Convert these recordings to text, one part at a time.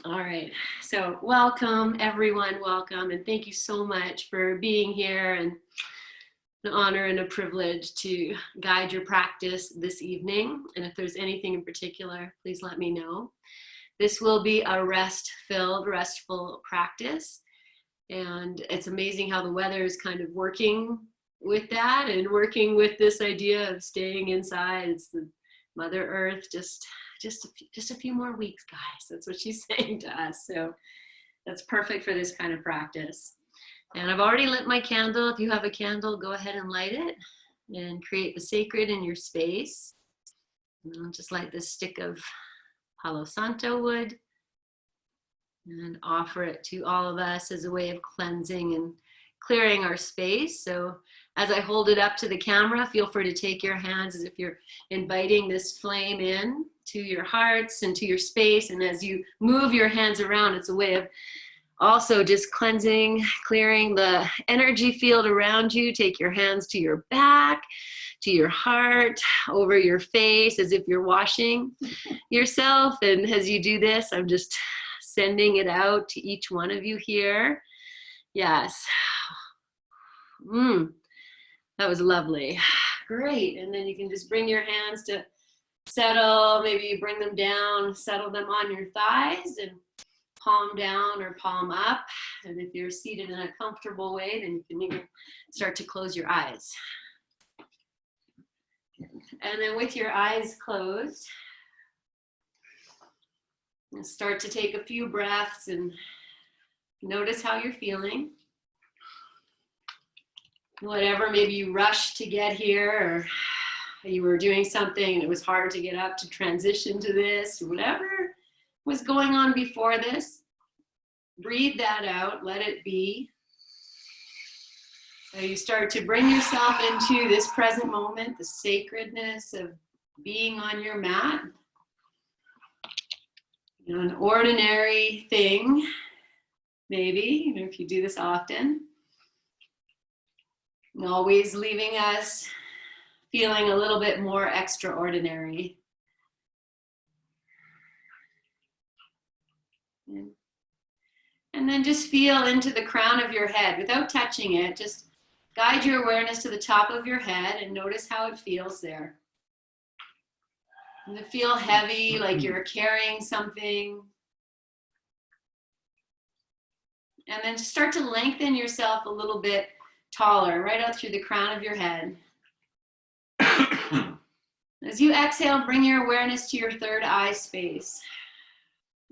All right, so welcome everyone, welcome, and thank you so much for being here, and an honor and a privilege to guide your practice this evening. And if there's anything in particular, please let me know. This will be a rest-filled, restful practice, and it's amazing how the weather is kind of working with that and working with this idea of staying inside. It's the Mother Earth, just a few more weeks, guys. That's what she's saying to us. So that's perfect for this kind of practice. And I've already lit my candle. If you have a candle, go ahead and light it and create the sacred in your space. And I'll just light this stick of Palo Santo wood and offer it to all of us as a way of cleansing and clearing our space. So as I hold it up to the camera, feel free to take your hands as if you're inviting this flame in to your hearts and to your space. And as you move your hands around, it's a way of also just cleansing, clearing the energy field around you. Take your hands to your back, to your heart, over your face, as if you're washing yourself. And as you do this, I'm just sending it out to each one of you here. Yes. That was lovely. Great. And then you can just bring your hands to settle. Maybe you bring them down, settle them on your thighs, and palm down or palm up. And if you're seated in a comfortable way, then you can even start to close your eyes. And then with your eyes closed, start to take a few breaths and notice how you're feeling. Whatever, maybe you rushed to get here, or you were doing something and it was hard to get up to transition to this, or whatever was going on before this, breathe that out, let it be. So you start to bring yourself into this present moment, the sacredness of being on your mat. You know, an ordinary thing, maybe, if you do this often. And always leaving us feeling a little bit more extraordinary. And then just feel into the crown of your head without touching it. Just guide your awareness to the top of your head and notice how it feels there. Does it feel heavy, like you're carrying something? And then just start to lengthen yourself a little bit taller, right out through the crown of your head. As you exhale, bring your awareness to your third eye space.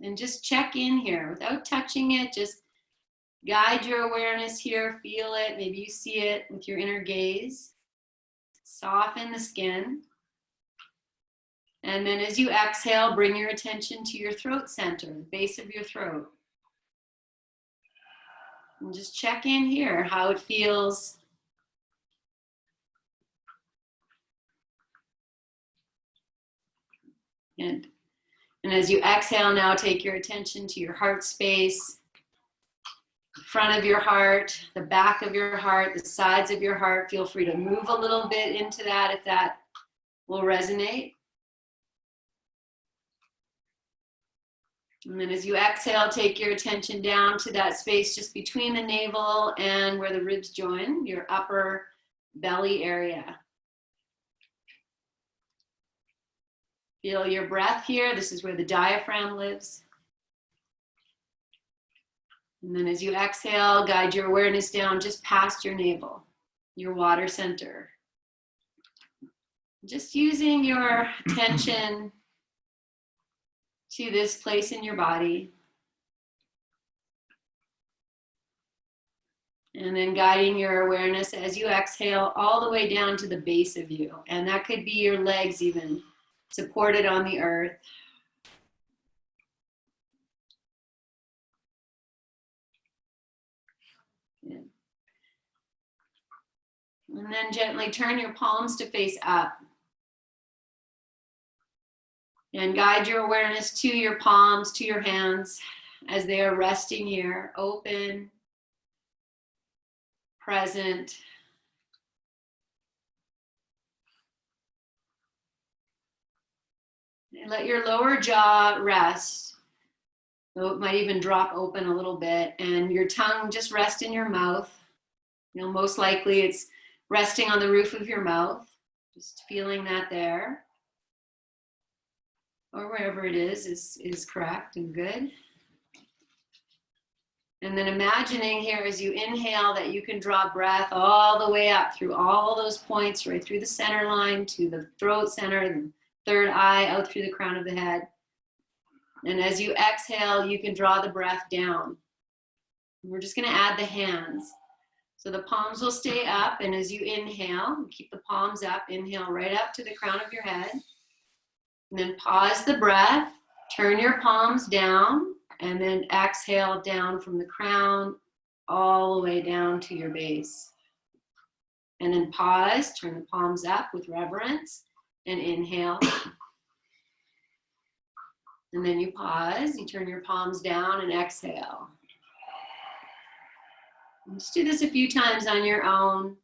And just check in here without touching it. Just guide your awareness here, feel it. Maybe you see it with your inner gaze. Soften the skin. And then as you exhale, bring your attention to your throat center, the base of your throat. And just check in here, how it feels. And as you exhale now, take your attention to your heart space, the front of your heart, the back of your heart, the sides of your heart. Feel free to move a little bit into that if that will resonate. And then as you exhale, take your attention down to that space just between the navel and where the ribs join, your upper belly area. Feel your breath here. This is where the diaphragm lives. And then as you exhale, guide your awareness down just past your navel, your water center. Just using your attention to this place in your body. And then guiding your awareness as you exhale all the way down to the base of you. And that could be your legs even, supported on the earth. Yeah. And then gently turn your palms to face up. And guide your awareness to your palms, to your hands, as they are resting here, open, present. And let your lower jaw rest. So it might even drop open a little bit, and your tongue just rest in your mouth. You know, most likely it's resting on the roof of your mouth, just feeling that there. Or wherever it is correct and good. And then imagining here as you inhale that you can draw breath all the way up through all those points, right through the center line to the throat center, the third eye, out through the crown of the head. And as you exhale, you can draw the breath down. We're just going to add the hands. So the palms will stay up, and as you inhale, keep the palms up, inhale right up to the crown of your head. And then pause the breath, turn your palms down, and then exhale down from the crown all the way down to your base. And then pause, turn the palms up with reverence, and inhale. And then you pause, you turn your palms down and exhale. And just do this a few times on your own.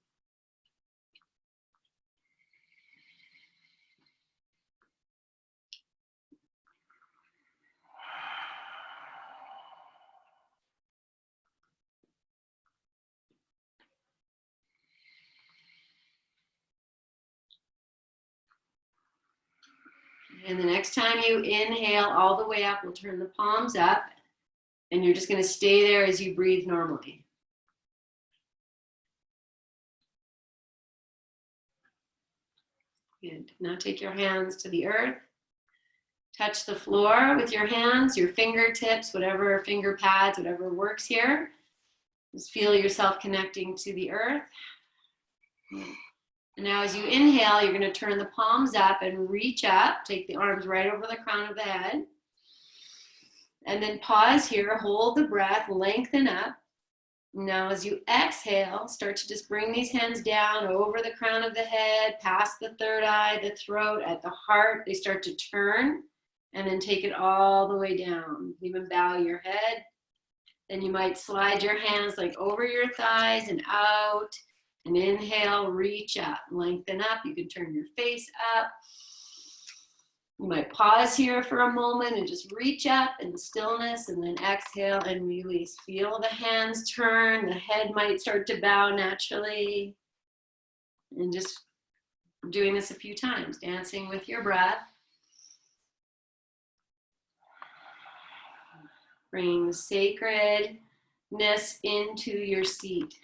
And the next time you inhale all the way up, we'll turn the palms up, and you're just going to stay there as you breathe normally. Good. Now take your hands to the earth. Touch the floor with your hands, your fingertips, whatever finger pads, whatever works here. Just feel yourself connecting to the earth. And now as you inhale, you're going to turn the palms up and reach up. Take the arms right over the crown of the head. And then pause here, hold the breath, lengthen up. Now as you exhale, start to just bring these hands down over the crown of the head, past the third eye, the throat, at the heart. They start to turn, and then take it all the way down. Even bow your head. Then you might slide your hands like over your thighs and out. And inhale, reach up, lengthen up. You can turn your face up. You might pause here for a moment and just reach up in stillness, and then exhale and release. Feel the hands turn. The head might start to bow naturally. And just doing this a few times, dancing with your breath. Bring the sacredness into your seat,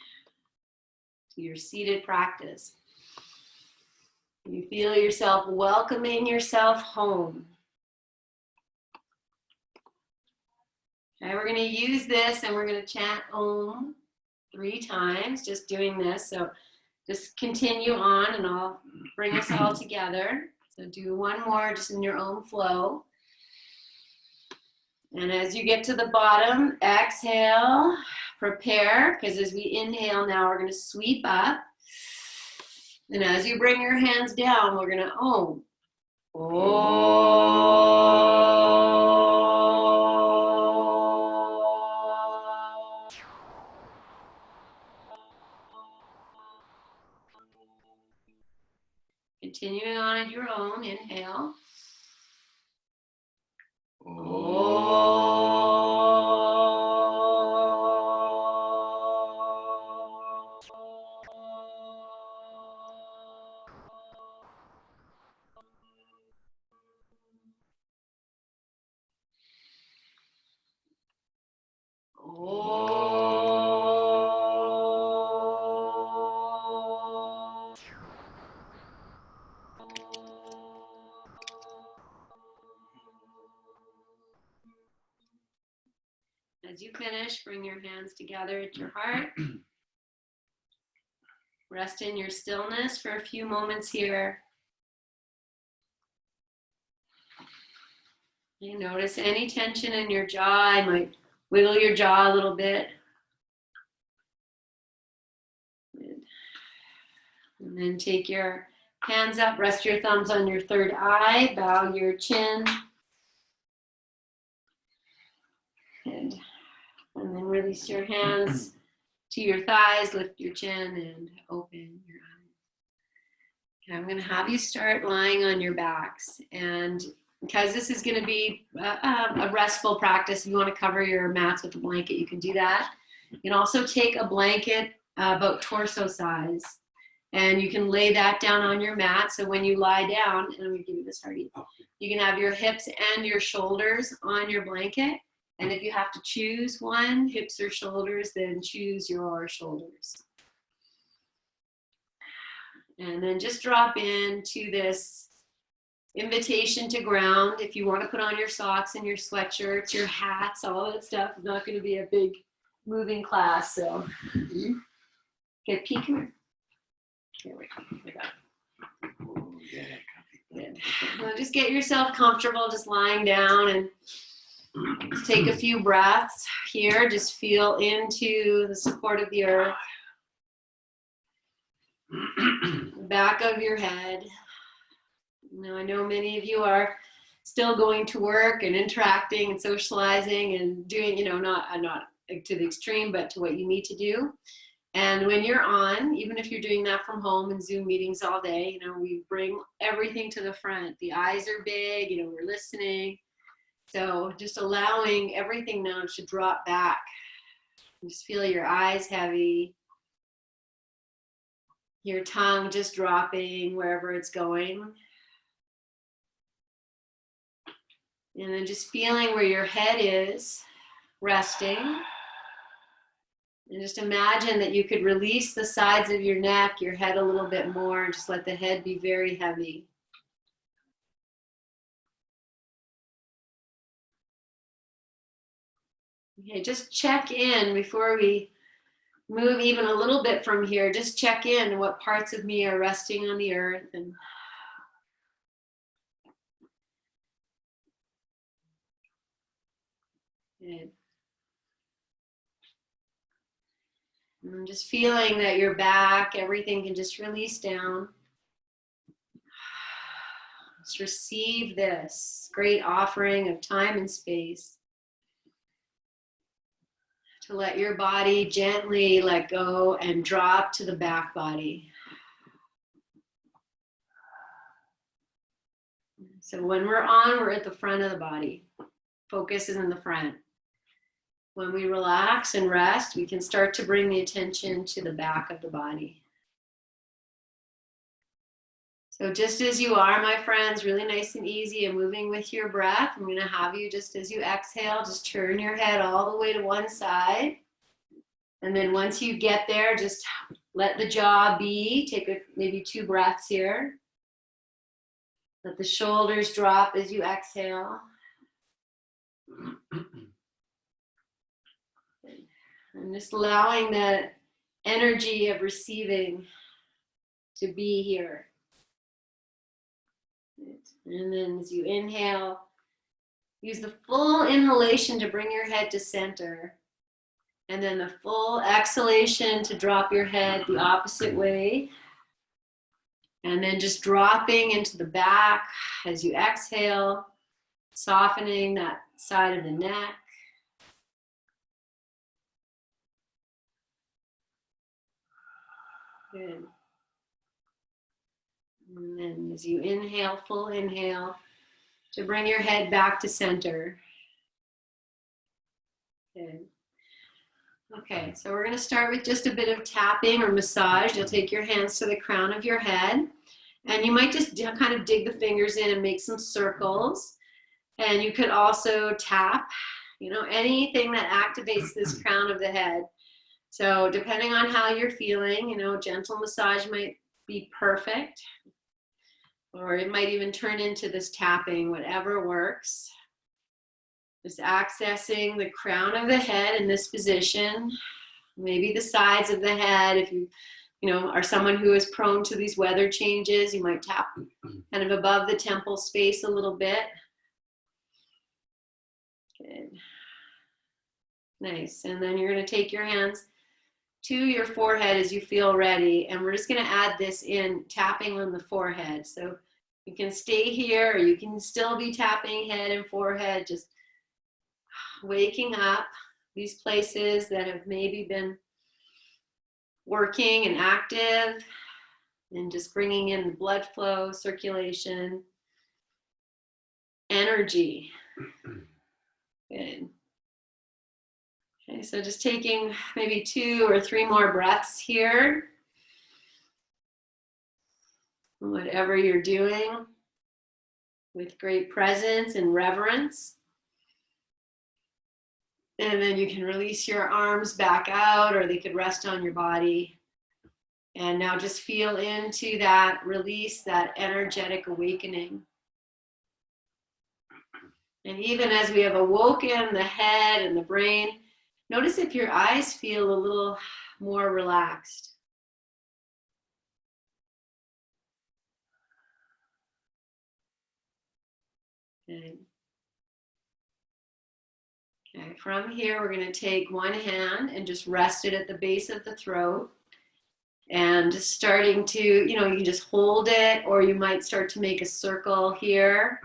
to your seated practice. You feel yourself welcoming yourself home. Okay, we're going to use this and we're going to chant Om 3 times, just doing this. So just continue on and I'll bring us all together. So do one more just in your own flow. And as you get to the bottom, exhale, prepare, because as we inhale now, we're going to sweep up. And as you bring your hands down, we're going to Om. Continuing on at your own, inhale. As you finish, bring your hands together at your heart. Rest in your stillness for a few moments here. You notice any tension in your jaw. I might wiggle your jaw a little bit. And then take your hands up, rest your thumbs on your third eye, bow your chin. Good. And then release your hands to your thighs, lift your chin and open your eyes. Okay, I'm going to have you start lying on your backs. And because this is going to be a restful practice. If you want to cover your mats with a blanket, you can do that. You can also take a blanket about torso size, and you can lay that down on your mat. So when you lie down, and I'm going to give you this, Hardy, you can have your hips and your shoulders on your blanket. And if you have to choose one, hips or shoulders, then choose your shoulders. And then just drop into this invitation to ground. If you want to put on your socks and your sweatshirts, your hats, all that stuff, it's not going to be a big moving class. So get peek here. Here we go. Oh, yeah. Good. Well, just get yourself comfortable just lying down and take a few breaths here. Just feel into the support of the earth. The back of your head. Now, I know many of you are still going to work and interacting and socializing and doing, you know, not to the extreme, but to what you need to do. And when you're on, even if you're doing that from home and Zoom meetings all day, you know, we bring everything to the front. The eyes are big, you know, we're listening. So just allowing everything now to drop back. Just feel your eyes heavy. Your tongue just dropping wherever it's going. And then just feeling where your head is, resting. And just imagine that you could release the sides of your neck, your head a little bit more, and just let the head be very heavy. Okay, just check in before we move even a little bit from here. Just check in what parts of me are resting on the earth. And good. And just feeling that your back, everything can just release down. Just receive this great offering of time and space to let your body gently let go and drop to the back body. So when we're on, we're at the front of the body. Focus is in the front. When we relax and rest, we can start to bring the attention to the back of the body. So just as you are, my friends, really nice and easy and moving with your breath, I'm going to have you just as you exhale, just turn your head all the way to one side. And then once you get there, just let the jaw be. Take maybe 2 breaths here. Let the shoulders drop as you exhale. And just allowing that energy of receiving to be here. And then as you inhale, use the full inhalation to bring your head to center. And then the full exhalation to drop your head the opposite way. And then just dropping into the back as you exhale, softening that side of the neck. Good. And then as you inhale, full inhale, to bring your head back to center. Good. Okay, so we're going to start with just a bit of tapping or massage. You'll take your hands to the crown of your head, and you might just kind of dig the fingers in and make some circles. And you could also tap, you know, anything that activates this crown of the head. So depending on how you're feeling, you know, gentle massage might be perfect, or it might even turn into this tapping, whatever works. Just accessing the crown of the head in this position, maybe the sides of the head. If you know, are someone who is prone to these weather changes, you might tap kind of above the temple space a little bit. Good. Nice. And then you're going to take your hands to your forehead as you feel ready. And we're just going to add this in, tapping on the forehead. So you can stay here, or you can still be tapping head and forehead, just waking up these places that have maybe been working and active, and just bringing in the blood flow, circulation. energy. Good. Okay, so just taking maybe 2 or 3 more breaths here. Whatever you're doing, with great presence and reverence. And then you can release your arms back out, or they could rest on your body. And now just feel into that release, that energetic awakening. And even as we have awoken the head and the brain, notice if your eyes feel a little more relaxed. Good. Okay, from here, we're going to take one hand and just rest it at the base of the throat. And just starting to, you can just hold it, or you might start to make a circle here,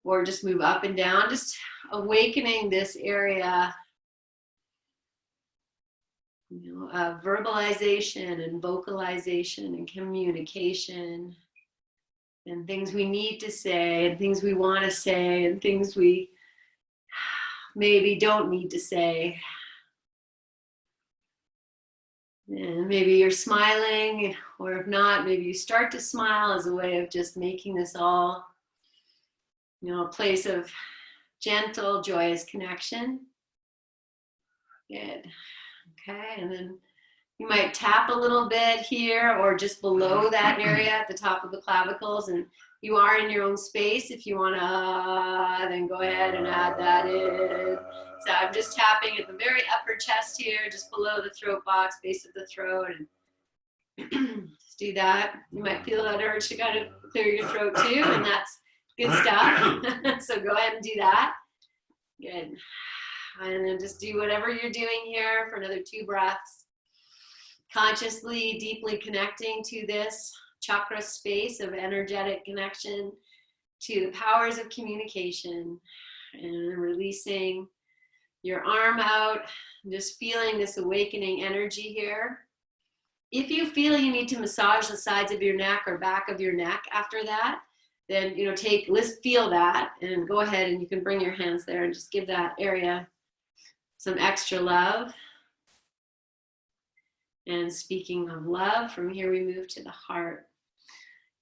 or just move up and down, just awakening this area, of verbalization and vocalization and communication, and things we need to say, and things we want to say, and things we maybe don't need to say. And maybe you're smiling, or if not, maybe you start to smile as a way of just making this all, a place of gentle, joyous connection. Good. Okay, and then you might tap a little bit here, or just below that area at the top of the clavicles, and you are in your own space. If you want to, then go ahead and add that in. So I'm just tapping at the very upper chest here, just below the throat box, base of the throat, and just do that. You might feel that urge to kind of clear your throat too, and that's good stuff. So go ahead and do that. Good. And then just do whatever you're doing here for another 2 breaths. Consciously, deeply connecting to this chakra space of energetic connection, to the powers of communication, and releasing your arm out, just feeling this awakening energy here. If you feel you need to massage the sides of your neck or back of your neck after that, then let's feel that, and go ahead and you can bring your hands there and just give that area some extra love. And speaking of love, from here we move to the heart.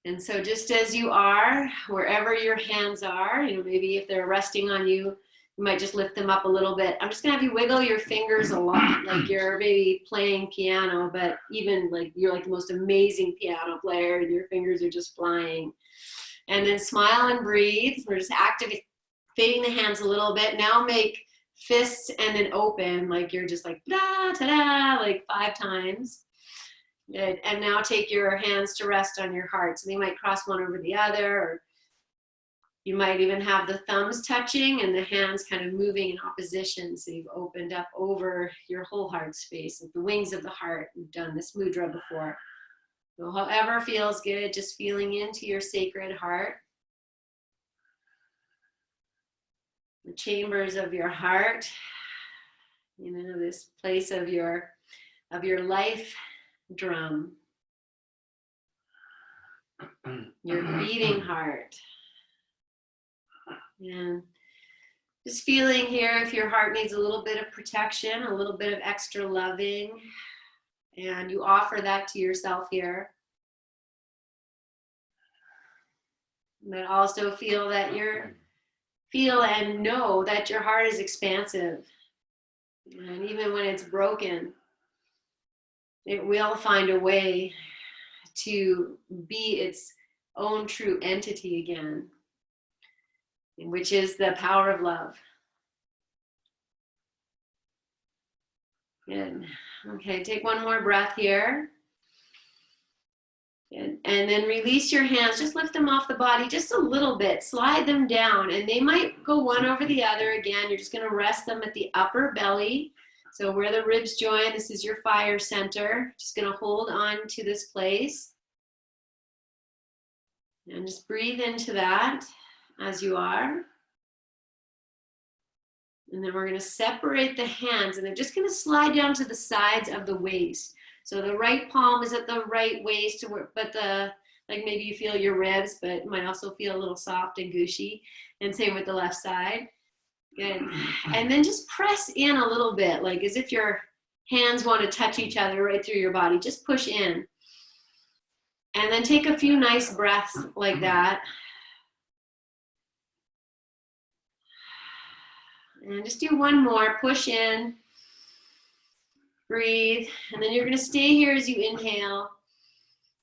And so just as you are, wherever your hands are, maybe if they're resting on you, you might just lift them up a little bit. I'm just gonna have you wiggle your fingers a lot, like you're maybe playing piano, but even like you're like the most amazing piano player and your fingers are just flying. And then smile and breathe. We're just activating the hands a little bit. Now make fists and then open, like you're just like da ta da, like 5 times. Good. And now take your hands to rest on your heart. So they might cross one over the other, or you might even have the thumbs touching and the hands kind of moving in opposition. So you've opened up over your whole heart space, like the wings of the heart. We've done this mudra before. So however feels good, just feeling into your sacred heart. The chambers of your heart, this place of your life drum, your beating heart. And just feeling here if your heart needs a little bit of protection, a little bit of extra loving, and you offer that to yourself here. But also feel and know that your heart is expansive. And even when it's broken, it will find a way to be its own true entity again, which is the power of love. Good. Okay, take one more breath here. And then release your hands, just lift them off the body just a little bit, slide them down, and they might go one over the other. Again, you're just going to rest them at the upper belly. So where the ribs join, this is your fire center. Just going to hold on to this place. And just breathe into that as you are. And then we're going to separate the hands, and they're just going to slide down to the sides of the waist. So the right palm is at the right waist, but the Like maybe you feel your ribs, but it might also feel a little soft and gushy. And same with the left side. Good. And then just press in a little bit, like as if your hands want to touch each other right through your body. Just push in. And then take a few nice breaths like that. And just do one more. Push in. Breathe. And then you're going to stay here as you inhale.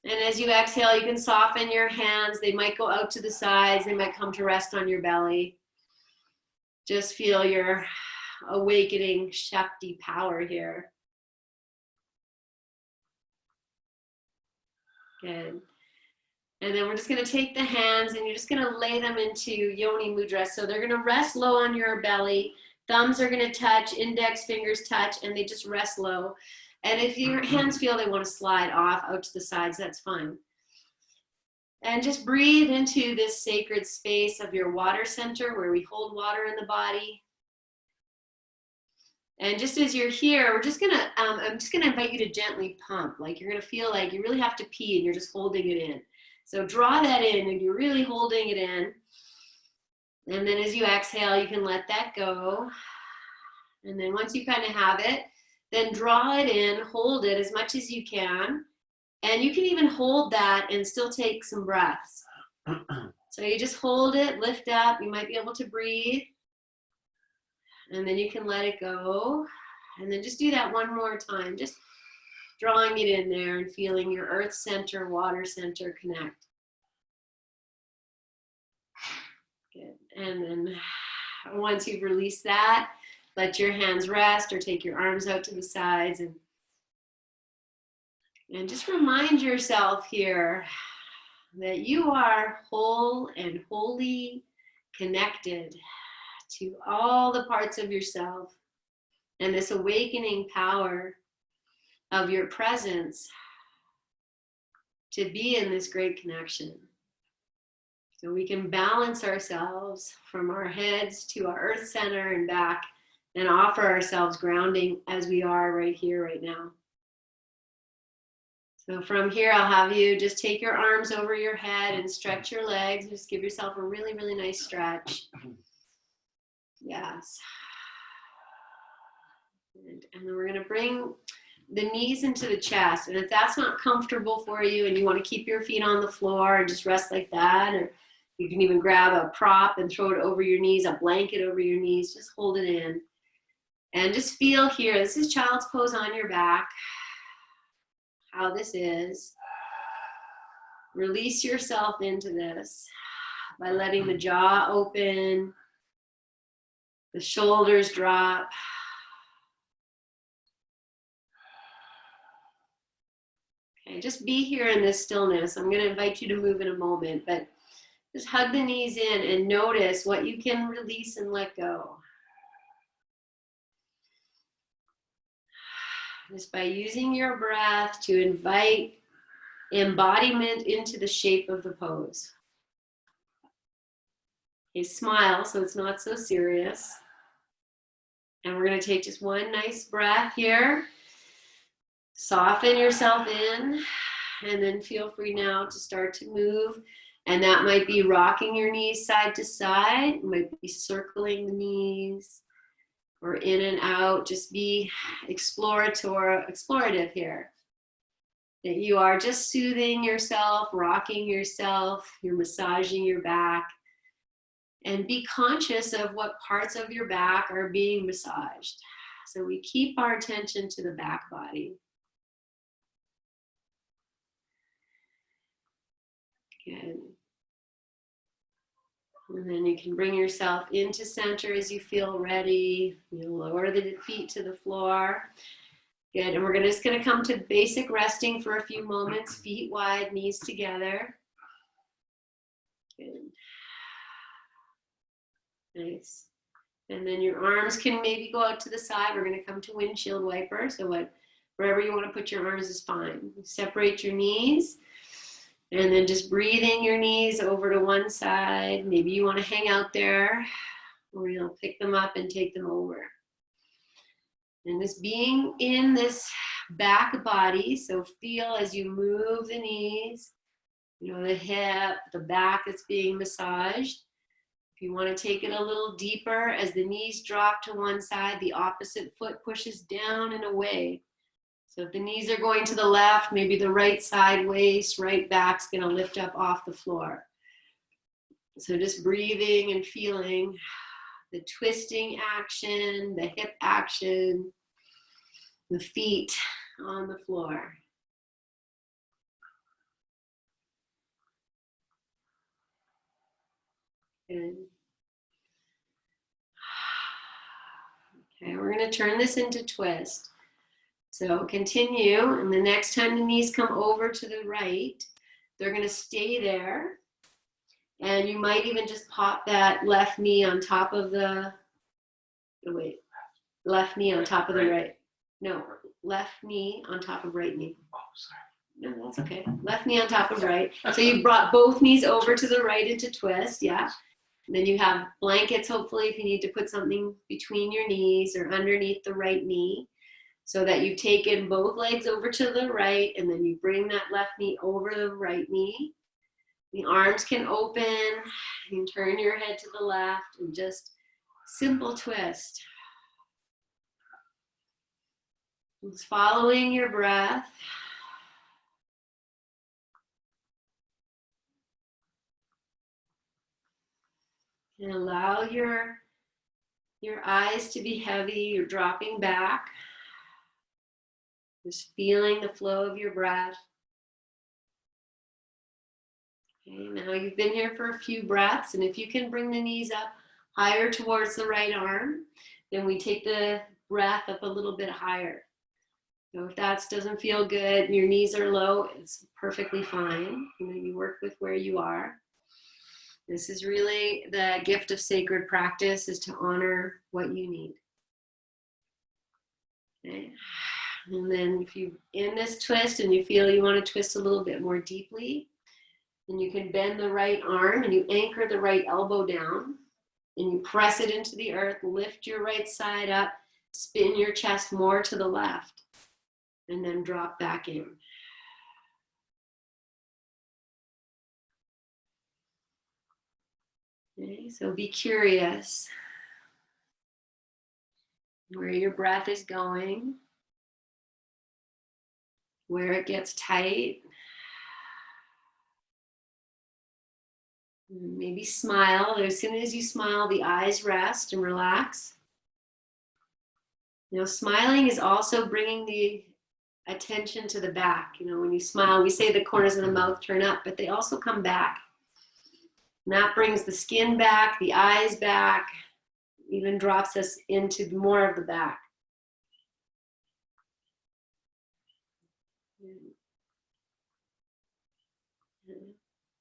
And as you exhale, you can soften your hands. They might go out to the sides. They might come to rest on your belly. Just feel your awakening Shakti power here. Good. And then we're just going to take the hands and you're just going to lay them into Yoni Mudra. So they're going to rest low on your belly. Thumbs are going to touch, index fingers touch, and they just rest low. And if your hands feel they want to slide off out to the sides, that's fine. And just breathe into this sacred space of your water center where we hold water in the body. And just as you're here, we're just gonna, I'm just gonna invite you to gently pump. Like you're gonna feel like you really have to pee and you're just holding it in. So draw that in and you're really holding it in. And then as you exhale, you can let that go. And then once you kind of have it, then draw it in, hold it as much as you can. And you can even hold that and still take some breaths. So you just hold it, lift up, you might be able to breathe. And then you can let it go. And then just do that one more time, just drawing it in there and feeling your earth center, water center connect. Good. And then once you've released that, let your hands rest or take your arms out to the sides and just remind yourself here that you are whole and wholly connected to all the parts of yourself and this awakening power of your presence to be in this great connection. So we can balance ourselves from our heads to our earth center and back and offer ourselves grounding as we are right here, right now. So from here, I'll have you just take your arms over your head and stretch your legs. Just give yourself a really, really nice stretch. Yes. And then we're going to bring the knees into the chest. And if that's not comfortable for you and you want to keep your feet on the floor and just rest like that, or you can even grab a prop and throw it over your knees, a blanket over your knees, just hold it in. And just feel here, this is child's pose on your back, how this is. Release yourself into this by letting the jaw open, the shoulders drop. Okay, just be here in this stillness. I'm going to invite you to move in a moment, but just hug the knees in and notice what you can release and let go. Just by using your breath to invite embodiment into the shape of the pose. Okay, smile so it's not so serious. And we're going to take just one nice breath here. Soften yourself in, and then feel free now to start to move. And that might be rocking your knees side to side, it might be circling the knees, or in and out. Just be explorative here. That you are just soothing yourself, rocking yourself, you're massaging your back. And be conscious of what parts of your back are being massaged. So we keep our attention to the back body. Good. And then you can bring yourself into center as you feel ready. You lower the feet to the floor. Good. And we're just going to come to basic resting for a few moments. Feet wide, knees together. Good. Nice. And then your arms can maybe go out to the side. We're going to come to windshield wiper. So wherever you want to put your arms is fine. Separate your knees. And then just breathing your knees over to one side. Maybe you want to hang out there, or you'll pick them up and take them over. And just being in this back body, so feel as you move the knees, You know, the hip, the back that's being massaged. If you want to take it a little deeper, as the knees drop to one side, the opposite foot pushes down and away. So if the knees are going to the left, maybe the right side waist, right back's going to lift up off the floor. So just breathing and feeling the twisting action, the hip action, the feet on the floor. Good. Okay, we're going to turn this into twist. So continue, and the next time the knees come over to the right, they're going to stay there. And you might even just pop that left knee on top of the, left knee on top of the right. No, left knee on top of right knee. Oh, sorry. No, that's okay. Left knee on top of right. So you brought both knees over to the right into twist, yeah. And then you have blankets, hopefully, if you need to put something between your knees or underneath the right knee, so that you've taken both legs over to the right, and then you bring that left knee over the right knee. The arms can open. You can turn your head to the left and just simple twist. Just following your breath. And allow your eyes to be heavy. You're dropping back. Just feeling the flow of your breath. Okay, now you've been here for a few breaths, and if you can bring the knees up higher towards the right arm, then we take the breath up a little bit higher. So if that doesn't feel good and your knees are low, it's perfectly fine. You work with where you are. This is really the gift of sacred practice, is to honor what you need. Okay. And then if you in this twist and you feel you want to twist a little bit more deeply, then you can bend the right arm and you anchor the right elbow down and you press it into the earth, lift your right side up, spin your chest more to the left, and then drop back in. Okay, so be curious where your breath is going, where it gets tight. Maybe smile. As soon as you smile, the eyes rest and relax. You know, smiling is also bringing the attention to the back. You know, when you smile, we say the corners of the mouth turn up, but they also come back. And that brings the skin back, the eyes back, even drops us into more of the back.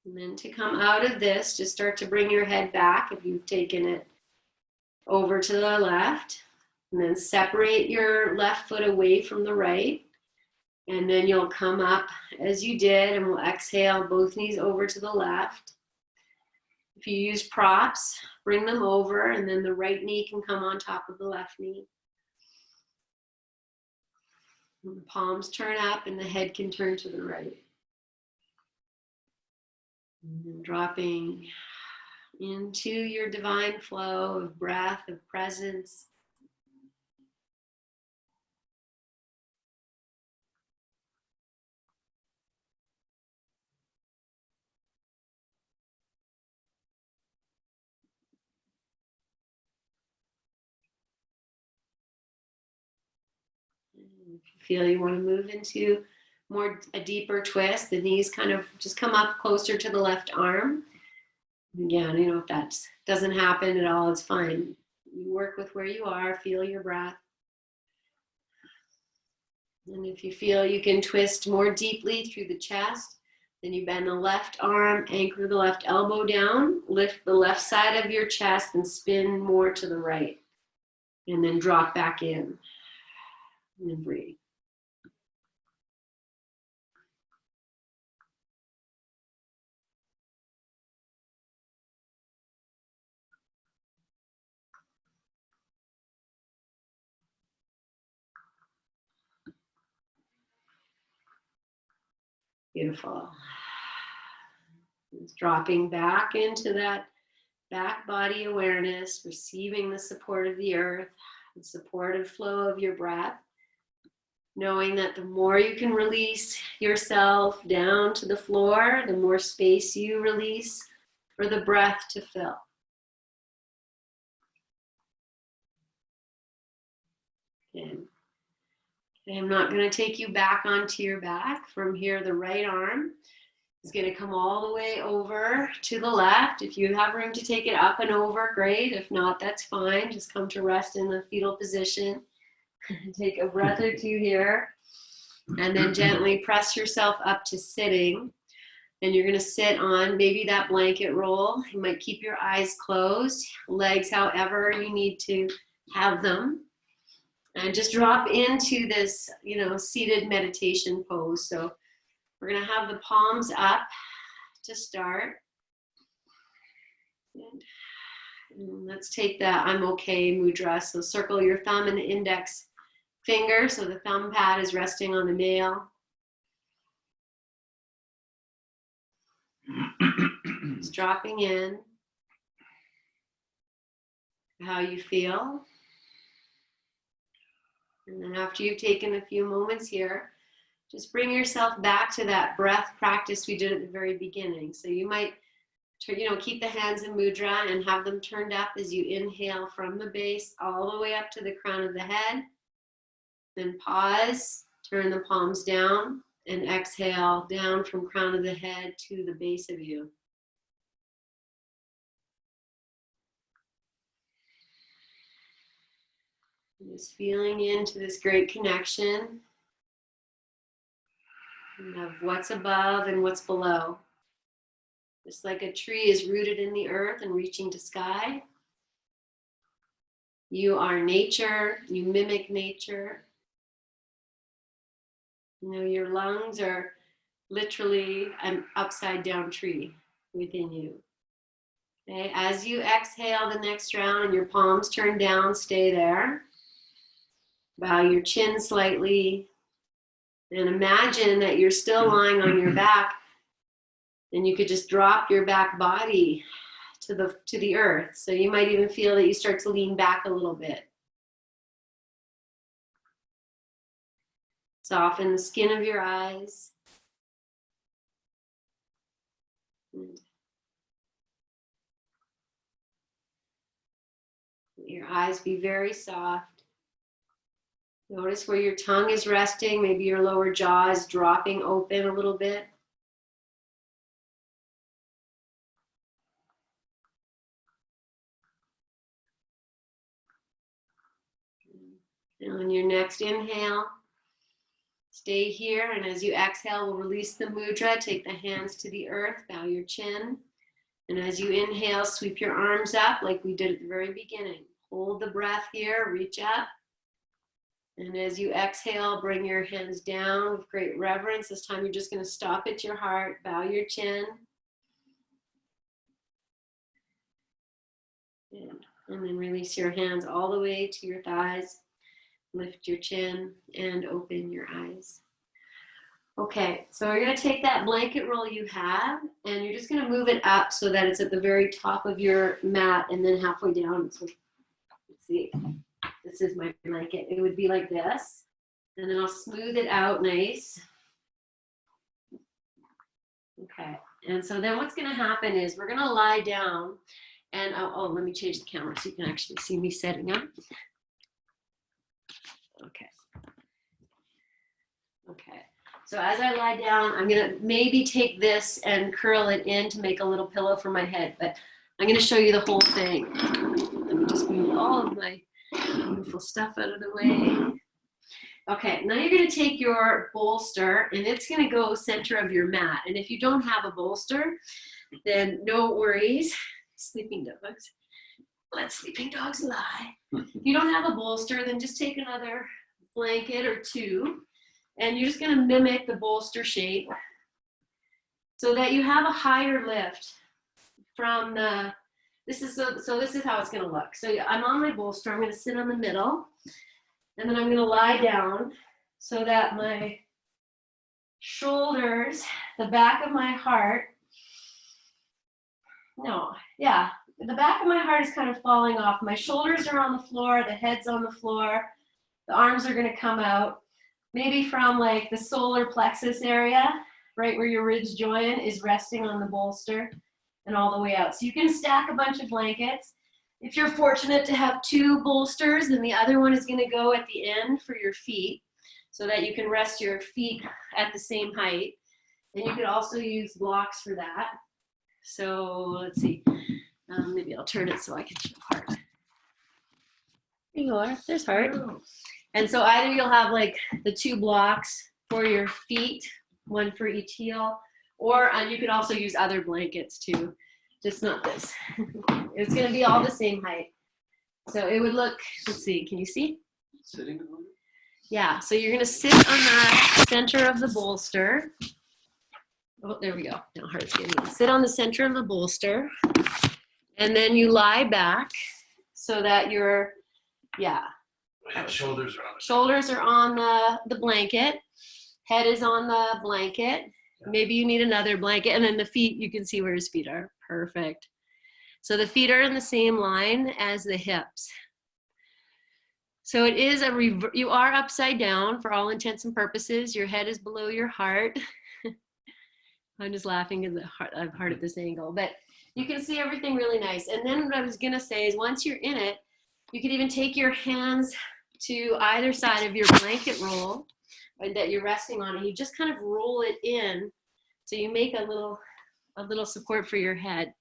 And then to come out of this, just start to bring your head back if you've taken it over to the left. And then separate your left foot away from the right. And then you'll come up as you did, and we'll exhale both knees over to the left. If you use props, bring them over, and then the right knee can come on top of the left knee. And the palms turn up and the head can turn to the right. And then dropping into your divine flow of breath, of presence. If you feel you want to move into a deeper twist, the knees kind of just come up closer to the left arm. Again, you know, if that doesn't happen at all, it's fine. You work with where you are, feel your breath. And if you feel you can twist more deeply through the chest, then you bend the left arm, anchor the left elbow down, lift the left side of your chest and spin more to the right. And then drop back in. And then breathe. Beautiful. Just dropping back into that back body awareness, receiving the support of the earth, the supportive flow of your breath, knowing that the more you can release yourself down to the floor, the more space you release for the breath to fill. And I'm not going to take you back onto your back. From here, the right arm is going to come all the way over to the left. If you have room to take it up and over, great. If not, that's fine. Just come to rest in the fetal position. Take a breath or two here. And then gently press yourself up to sitting. And you're going to sit on maybe that blanket roll. You might keep your eyes closed, legs however you need to have them. And just drop into this, seated meditation pose. So we're going to have the palms up to start. And let's take that I'm okay mudra. So circle your thumb and index finger. So the thumb pad is resting on the nail. Just dropping in. How you feel. And then after you've taken a few moments here, just bring yourself back to that breath practice we did at the very beginning. So you might, keep the hands in mudra and have them turned up as you inhale from the base all the way up to the crown of the head. Then pause, turn the palms down, and exhale down from crown of the head to the base of you. Just feeling into this great connection of what's above and what's below. Just like a tree is rooted in the earth and reaching to sky. You are nature, you mimic nature. Your lungs are literally an upside down tree within you. Okay, as you exhale the next round and your palms turn down, stay there. Bow your chin slightly and imagine that you're still lying on your back and you could just drop your back body to the earth. So you might even feel that you start to lean back a little bit. Soften the skin of your eyes. Let your eyes be very soft. Notice where your tongue is resting. Maybe your lower jaw is dropping open a little bit. And on your next inhale, stay here. And as you exhale, we'll release the mudra. Take the hands to the earth. Bow your chin. And as you inhale, sweep your arms up like we did at the very beginning. Hold the breath here. Reach up. And as you exhale, bring your hands down with great reverence. This time you're just going to stop at your heart, bow your chin. And then release your hands all the way to your thighs. Lift your chin and open your eyes. Okay, so we're going to take that blanket roll you have and you're just going to move it up so that it's at the very top of your mat and then halfway down. So let's see. This is my blanket. It would be like this. And then I'll smooth it out nice. Okay. And so then what's going to happen is we're going to lie down. And let me change the camera so you can actually see me setting up. Okay. Okay. So as I lie down, I'm going to maybe take this and curl it in to make a little pillow for my head. But I'm going to show you the whole thing. Let me just move all of my beautiful stuff out of the way. Okay, now you're going to take your bolster and it's going to go center of your mat. And if you don't have a bolster, then no worries. Sleeping dogs. Let sleeping dogs lie. If you don't have a bolster, then just take another blanket or two and you're just going to mimic the bolster shape so that you have a higher lift from the This is how it's going to look. So I'm on my bolster. I'm going to sit on the middle, and then I'm going to lie down so that my shoulders, the back of my heart, No, yeah. The back of my heart is kind of falling off. My shoulders are on the floor, the head's on the floor, the arms are going to come out. Maybe from like the solar plexus area, right where your ribs join, is resting on the bolster and all the way out. So you can stack a bunch of blankets. If you're fortunate to have 2 bolsters, then the other one is going to go at the end for your feet so that you can rest your feet at the same height. And you could also use blocks for that. So let's see, maybe I'll turn it so I can show Heart. There you are, there's Heart. And so either you'll have like the 2 blocks for your feet, one for each heel, or you could also use other blankets too, just not this. It's gonna be all the same height. So it would look, let's see, can you see? Sitting on it? Yeah, so you're gonna sit on the center of the bolster. Oh, there we go. Now Heart's getting in. Sit on the center of the bolster, and then you lie back so that your, yeah. Shoulders are on it. Shoulders are on the blanket. Head is on the blanket. Maybe you need another blanket, and then the feet, you can see where his feet are. Perfect. So the feet are in the same line as the hips. So it is you are upside down for all intents and purposes. Your head is below your heart. I'm just laughing at I have heart at this angle, but you can see everything really nice. And then what I was gonna say is once you're in it, you can even take your hands to either side of your blanket roll that you're resting on, and you just kind of roll it in. So you make a little support for your head.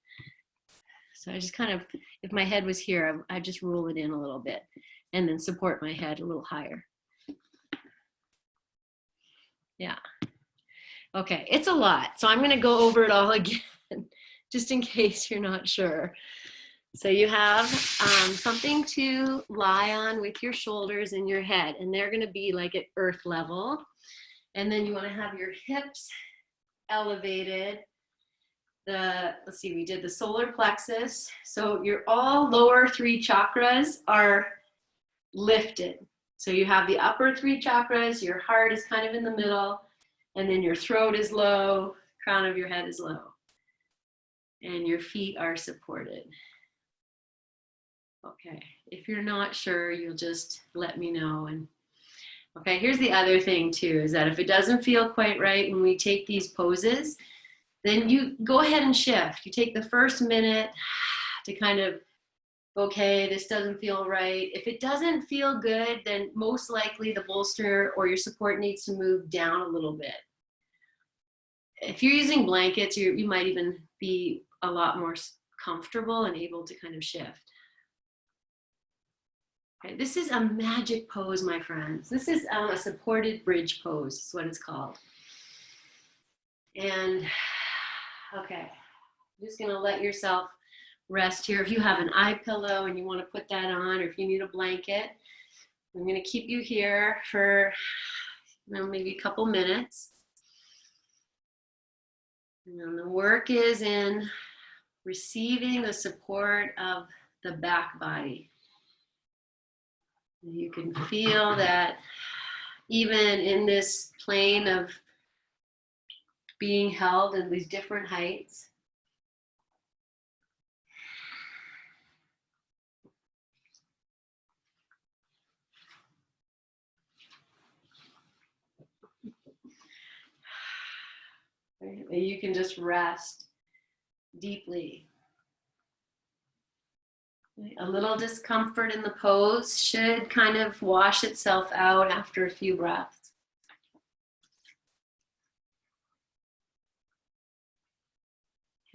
So I just kind of, if my head was here, I just roll it in a little bit and then support my head a little higher. Yeah. Okay, it's a lot. So I'm gonna go over it all again, just in case you're not sure. So you have something to lie on with your shoulders and your head, and they're gonna be like at earth level. And then you wanna have your hips elevated. Let's see, we did the solar plexus. So your all lower 3 chakras are lifted. So you have the upper 3 chakras, your heart is kind of in the middle, and then your throat is low, crown of your head is low. And your feet are supported. Okay, if you're not sure, you'll just let me know. And okay, here's the other thing too, is that if it doesn't feel quite right when we take these poses, then you go ahead and shift. You take the first minute to kind of, okay, this doesn't feel right. If it doesn't feel good, then most likely the bolster or your support needs to move down a little bit. If you're using blankets, you might even be a lot more comfortable and able to kind of shift. Okay, this is a magic pose, my friends. This is a supported bridge pose, is what it's called. And okay, I'm just gonna let yourself rest here. If you have an eye pillow and you wanna put that on, or if you need a blanket, I'm gonna keep you here for maybe a couple minutes. And the work is in receiving the support of the back body. You can feel that even in this plane of being held in these different heights, you can just rest deeply. A little discomfort in the pose should kind of wash itself out after a few breaths.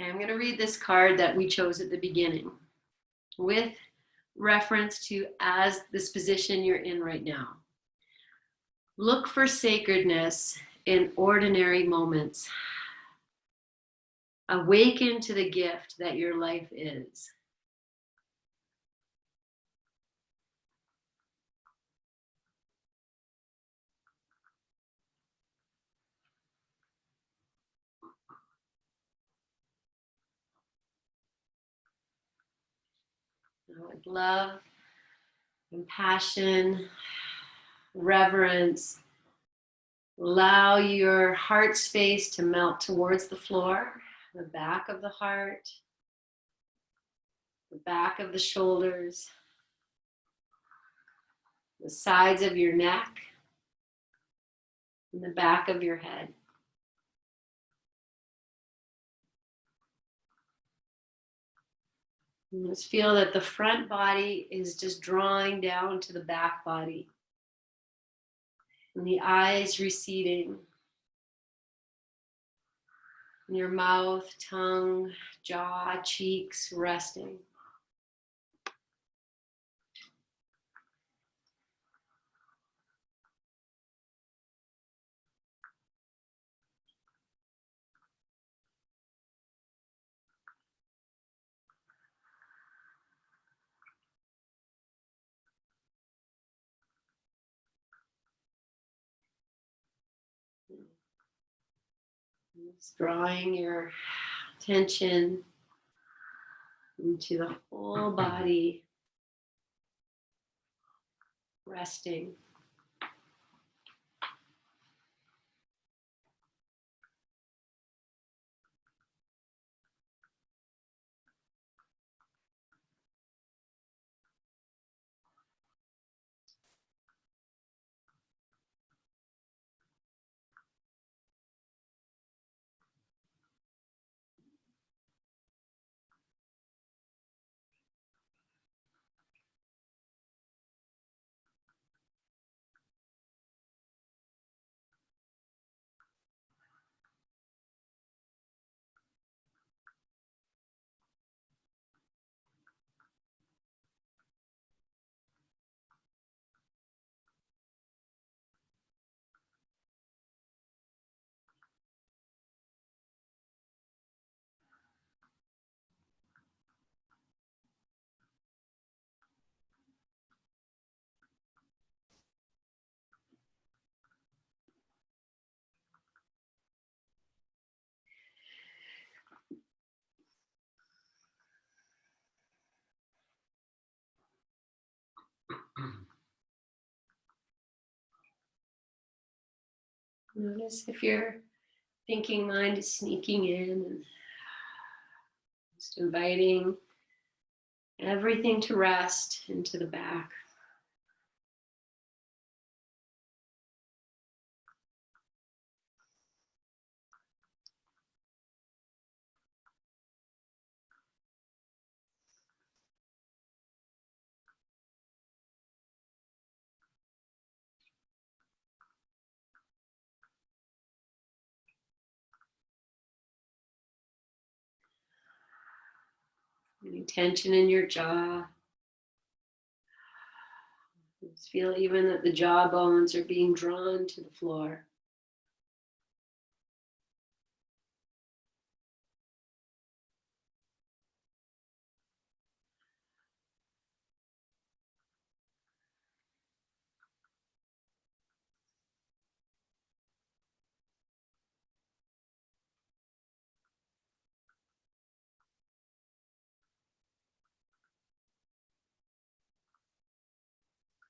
Okay, I'm going to read this card that we chose at the beginning with reference to as this position you're in right now. Look for sacredness in ordinary moments. Awaken to the gift that your life is. With love, compassion, reverence, allow your heart space to melt towards the floor, the back of the heart. the back of the shoulders, the sides of your neck, and the back of your head. And just feel that the front body is just drawing down to the back body. And the eyes receding. And your mouth, tongue, jaw, cheeks resting. Just drawing your attention into the whole body, resting. Notice if your thinking mind is sneaking in and just inviting everything to rest into the back. Any tension in your jaw. Just feel even that the jaw bones are being drawn to the floor.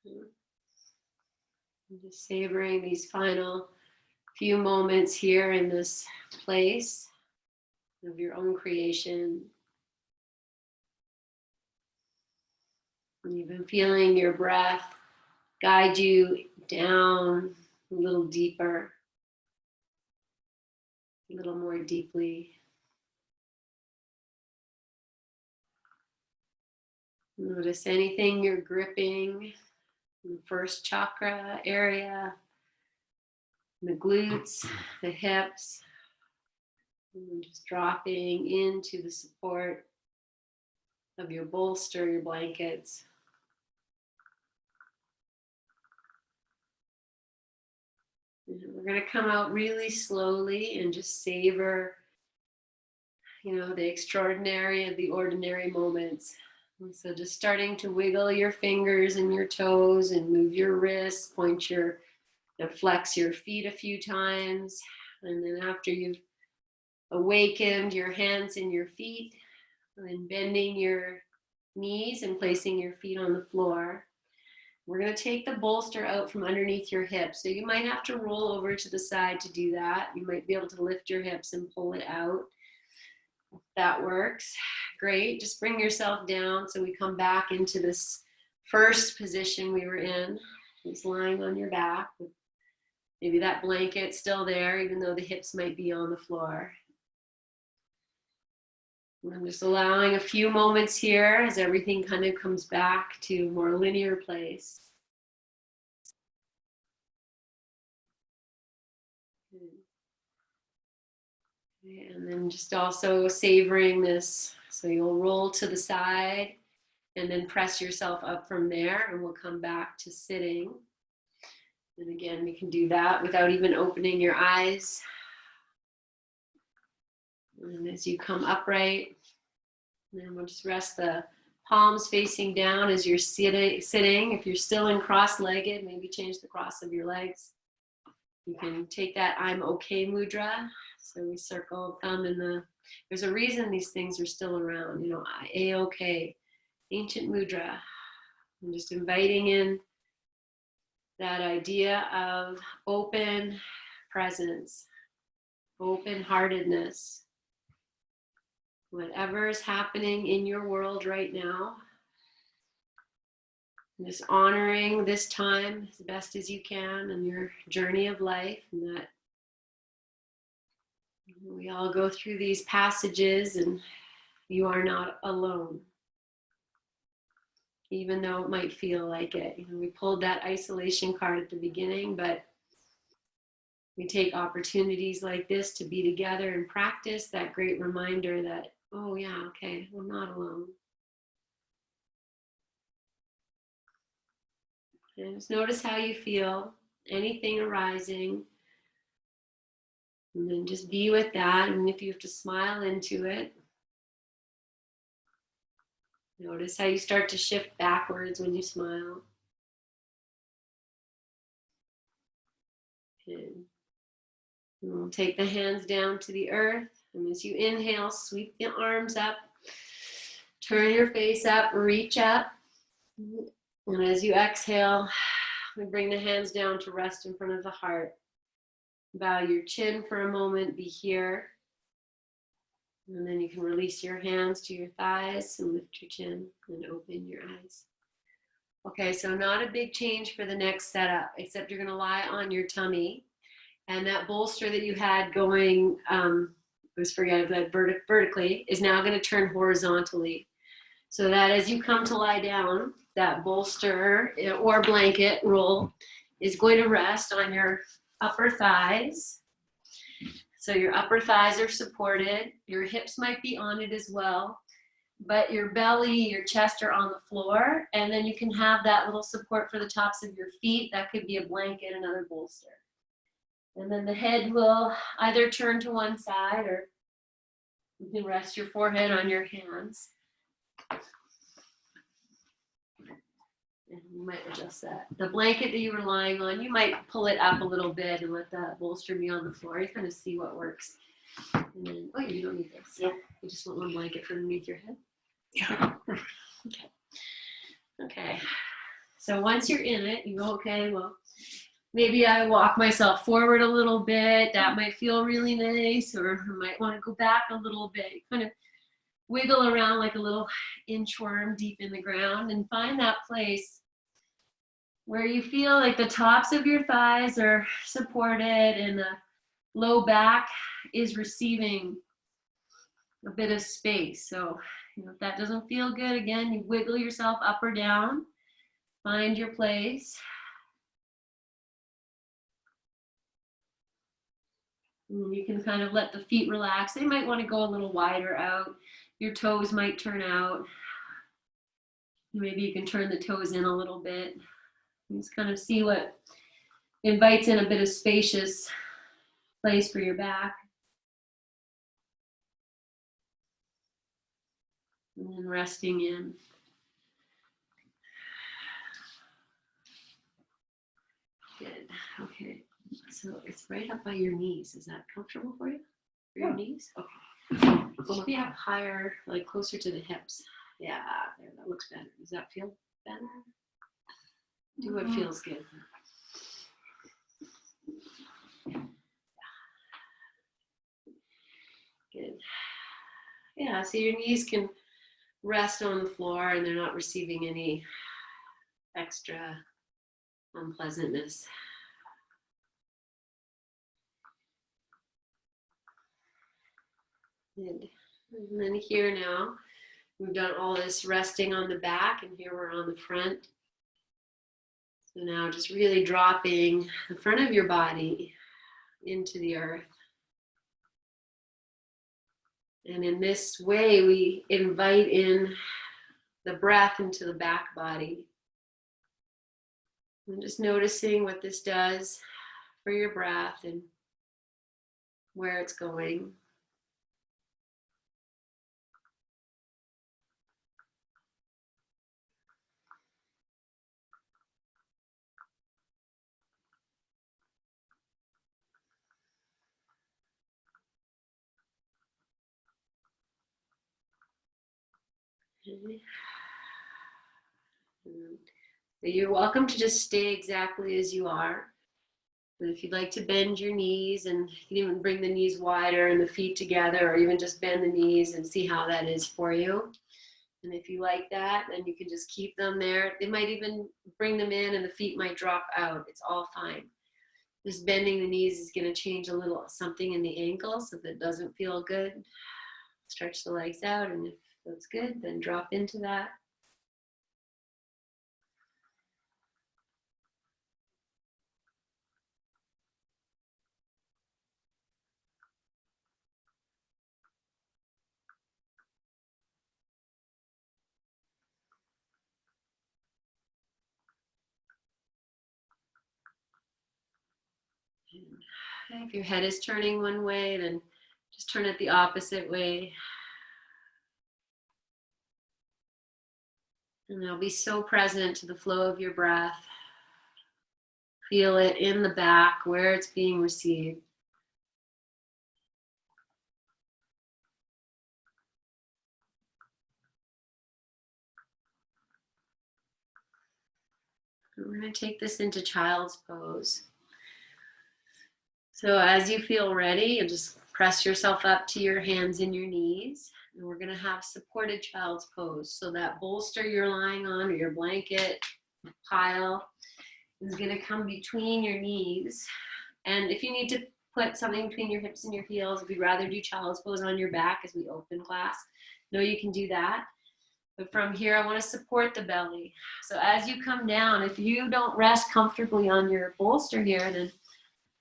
And just savoring these final few moments here in this place of your own creation. And even feeling your breath guide you down a little deeper, a little more deeply. Notice anything you're gripping in the first chakra area, the glutes, the hips, and just dropping into the support of your bolster, your blankets. And we're going to come out really slowly and just savor, the extraordinary and the ordinary moments. And so just starting to wiggle your fingers and your toes and move your wrists, flex your feet a few times. And then after you've awakened your hands and your feet, and then bending your knees and placing your feet on the floor. We're going to take the bolster out from underneath your hips. So you might have to roll over to the side to do that. You might be able to lift your hips and pull it out. that works. Great. Just bring yourself down so we come back into this first position we were in. Just lying on your back with maybe that blanket still there, even though the hips might be on the floor. And I'm just allowing a few moments here as everything kind of comes back to a more linear place. Okay, and then just also savoring this. So you'll roll to the side and then press yourself up from there, and we'll come back to sitting. And again, we can do that without even opening your eyes. And as you come upright, then we'll just rest the palms facing down as you're sitting. If you're still in cross-legged, maybe change the cross of your legs. You can take that I'm okay mudra. So we circle thumb in the, there's a reason these things are still around, you know, A-OK, ancient mudra. I'm just inviting in that idea of open presence, open-heartedness. Whatever is happening in your world right now, just honoring this time as best as you can in your journey of life, and that we all go through these passages and you are not alone. Even though it might feel like it. You know, we pulled that isolation card at the beginning, but we take opportunities like this to be together and practice that great reminder that, oh yeah, okay, I'm not alone. And just notice how you feel, anything arising, and then just be with that. And if you have to smile into it, notice how you start to shift backwards when you smile. And we'll take the hands down to the earth. And as you inhale, sweep the arms up. Turn your face up, reach up. And as you exhale, we bring the hands down to rest in front of the heart. Bow your chin for a moment, be here. And then you can release your hands to your thighs and lift your chin and open your eyes. Okay, so not a big change for the next setup, except you're gonna lie on your tummy. And that bolster that you had going, vertically, is now gonna turn horizontally. So that as you come to lie down, that bolster or blanket roll is going to rest on your upper thighs. So your upper thighs are supported, your hips might be on it as well, but your belly, your chest are on the floor, and then you can have that little support for the tops of your feet. That could be a blanket, another bolster. And then the head will either turn to one side, or you can rest your forehead on your hands. And you might adjust that. The blanket that you were lying on, you might pull it up a little bit and let that bolster be on the floor. You kind of see what works. And then, oh, you don't need this. Yep. You just want one blanket for underneath your head. Yeah. Okay. Okay. So once you're in it, you go, okay, well, maybe I walk myself forward a little bit. That might feel really nice, or I might want to go back a little bit. You kind of wiggle around like a little inchworm deep in the ground and find that place where you feel like the tops of your thighs are supported and the low back is receiving a bit of space. So, you know, if that doesn't feel good, again, you wiggle yourself up or down, find your place. And you can kind of let the feet relax. They might want to go a little wider out. Your toes might turn out. Maybe you can turn the toes in a little bit. Just kind of see what invites in a bit of spacious place for your back. And then resting in. Good. Okay. So it's right up by your knees. Is that comfortable for you? For your knees? Okay. So maybe up higher, like closer to the hips. Yeah, there, that looks better. Does that feel better? Do what feels good. Good. Yeah, so your knees can rest on the floor and they're not receiving any extra unpleasantness. And then here now, we've done all this resting on the back, and here we're on the front. So now just really dropping the front of your body into the earth. And in this way, we invite in the breath into the back body. And just noticing what this does for your breath and where it's going. So you're welcome to just stay exactly as you are. But if you'd like to bend your knees, and you can even bring the knees wider and the feet together, or even just bend the knees and see how that is for you. And if you like that, then you can just keep them there. They might even bring them in and the feet might drop out. It's all fine. Just bending the knees is going to change a little something in the ankles. If it doesn't feel good, stretch the legs out, and if that's good, then drop into that. If your head is turning one way, then just turn it the opposite way. And now be so present to the flow of your breath. Feel it in the back where it's being received. We're going to take this into child's pose. So as you feel ready, you just press yourself up to your hands and your knees. And we're going to have supported child's pose. So that bolster you're lying on, or your blanket pile, is going to come between your knees. And if you need to put something between your hips and your heels, if you'd rather do child's pose on your back as we open class, know you can do that. But from here, I want to support the belly. So as you come down, if you don't rest comfortably on your bolster here, then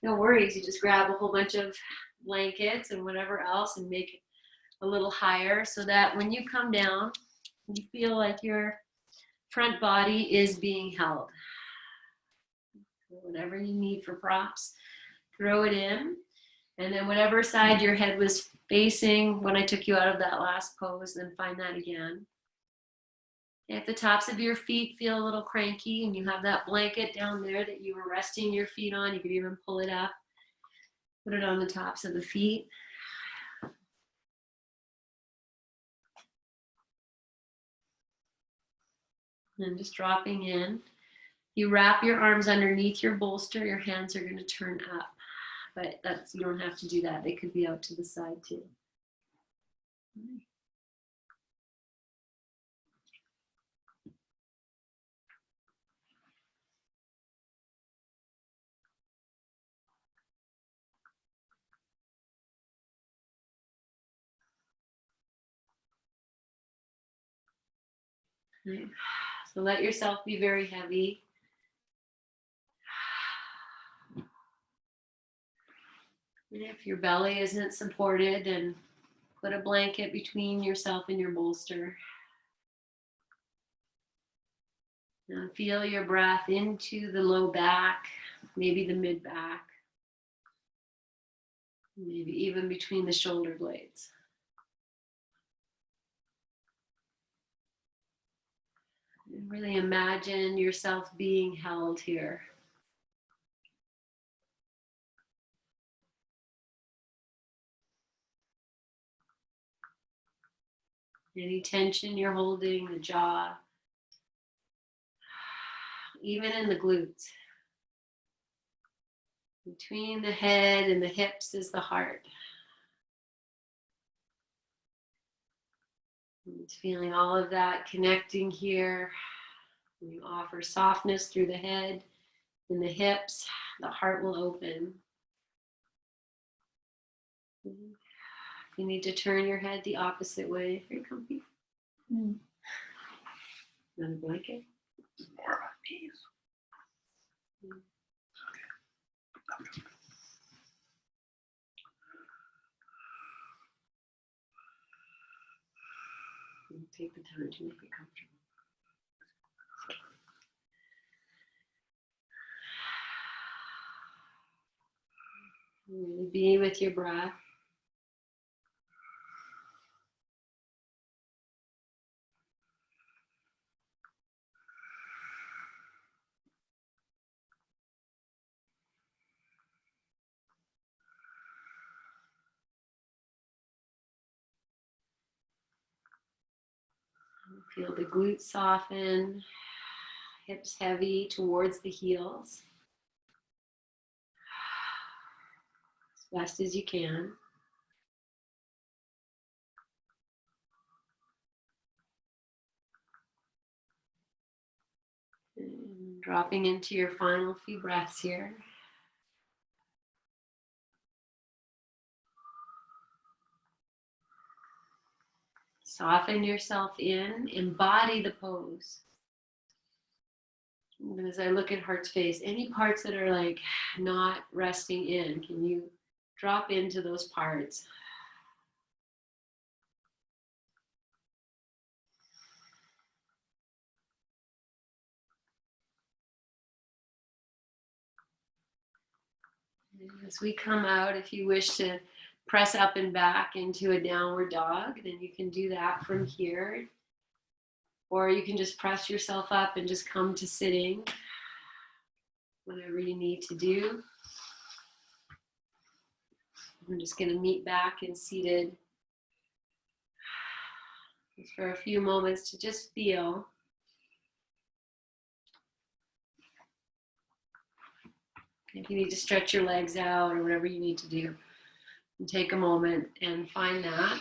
no worries. You just grab a whole bunch of blankets and whatever else and make it a little higher so that when you come down, you feel like your front body is being held. So whatever you need for props, throw it in. And then whatever side your head was facing when I took you out of that last pose, then find that again. If the tops of your feet feel a little cranky and you have that blanket down there that you were resting your feet on, you could even pull it up, put it on the tops of the feet. And just dropping in. You wrap your arms underneath your bolster, your hands are going to turn up. But you don't have to do that. They could be out to the side too. Right. So let yourself be very heavy. And if your belly isn't supported, then put a blanket between yourself and your bolster. Now feel your breath into the low back, maybe the mid back, maybe even between the shoulder blades. And really imagine yourself being held here. Any tension you're holding, the jaw, even in the glutes. Between the head and the hips is the heart. And feeling all of that connecting here. You offer softness through the head and the hips. The heart will open. If you need to turn your head the opposite way, very comfy. Another blanket. More on my knees. Take the time to make it comfortable. Really be with your breath. Feel the glutes soften, hips heavy towards the heels. As best as you can. And dropping into your final few breaths here. Soften yourself in, embody the pose. And as I look at Heart's face, any parts that are like not resting in, can you drop into those parts? As we come out, if you wish to press up and back into a downward dog, then you can do that from here. Or you can just press yourself up and just come to sitting, whatever you need to do. I'm just going to meet back in seated just for a few moments to just feel. If you need to stretch your legs out or whatever you need to do, and take a moment and find that.